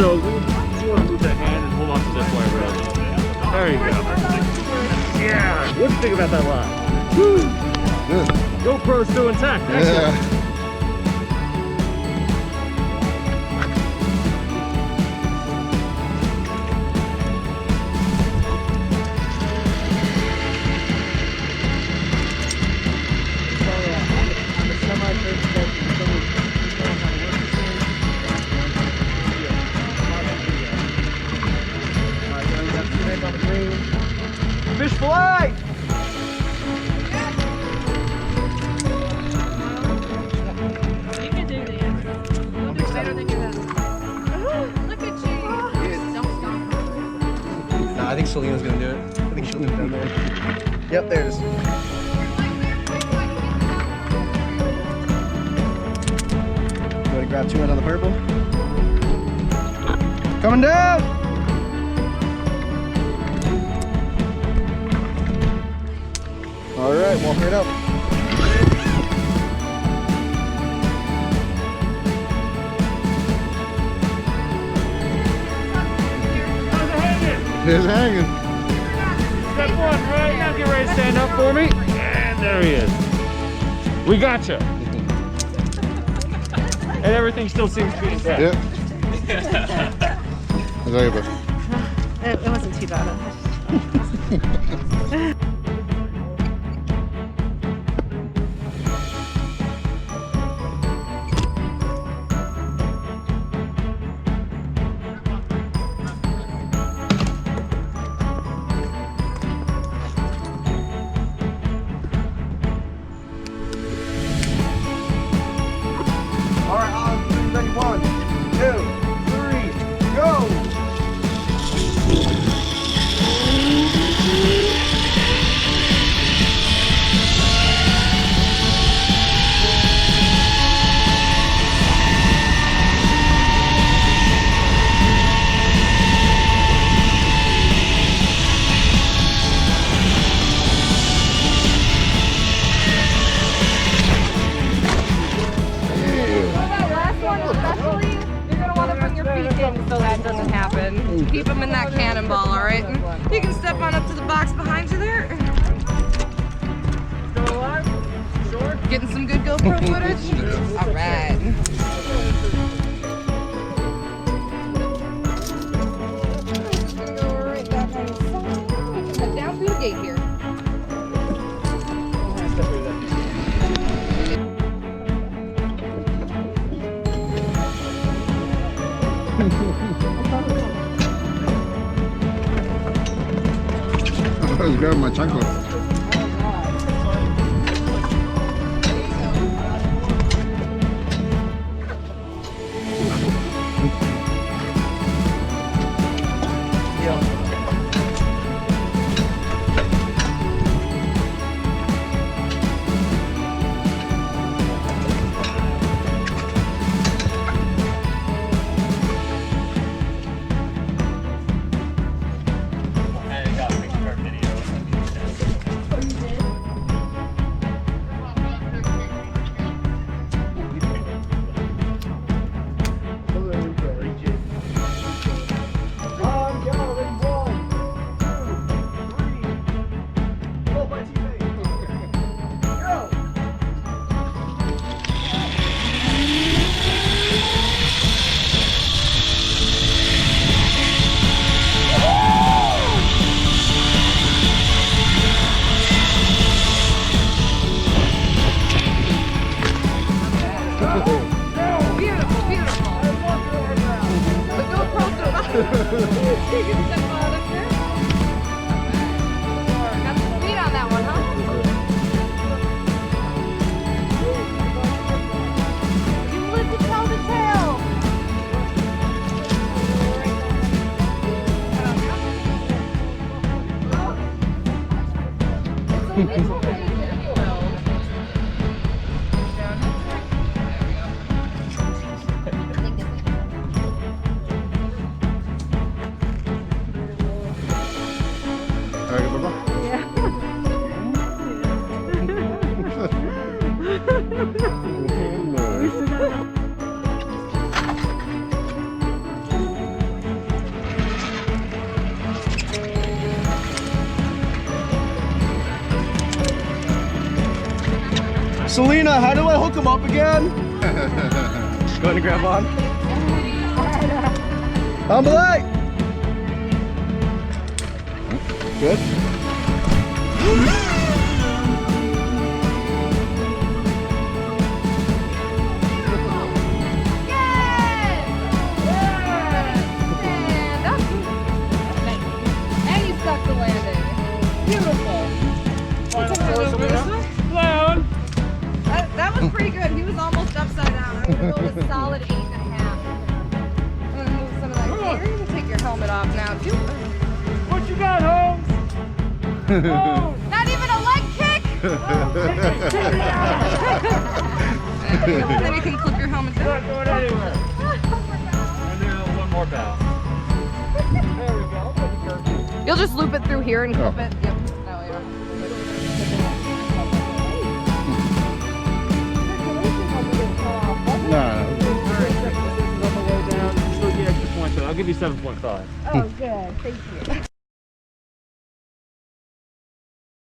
So you want to move that hand and hold on to this white rail. There you go. Yeah. What do you think about that line? Woo. Good. GoPro's still intact. Excellent. Yeah. Fish fly! You can do this. You'll do better than your husband. Look at you. Don't stop. Nah, I think Selena's gonna do it. I think she'll live down there. Yep, there it is. Go to grab 2 on the purple. Coming down! All right, walk right up. It's hanging. Step 1, right now get ready to stand up for me. And there he is. We gotcha. And everything still seems to be intact. Yep. It wasn't too bad. All right, ready? 1, 2, 3, go! So that doesn't happen. Keep them in that cannonball, all right? You can step on up to the box behind you there. Still alive? Sure? Getting some good GoPro footage? All right. Just gonna go right back on the side. We can head down through the gate here. I was grabbing my chanclas. Beautiful, beautiful. The GoPro's about to take a step out of there. Got some speed on that one, huh? You live to tell the tale. It's okay. Selena, how do I hook him up again? Go ahead and grab on. On the light. Good. And he's stuck the landing. Beautiful. Clown. That was pretty good. He was almost upside down. I'm gonna go with a solid 8.5. I'm gonna move some of that. You're gonna take your helmet off now too. What you got, Holmes? Oh, Not even a leg kick. And then you can clip your helmet not down. going anywhere. And then one more pass. There we go. You'll just loop it through here and clip it. Yep. Oh, yeah. No. Still get extra points, so I'll give you 7.5. Oh, good. Thank you.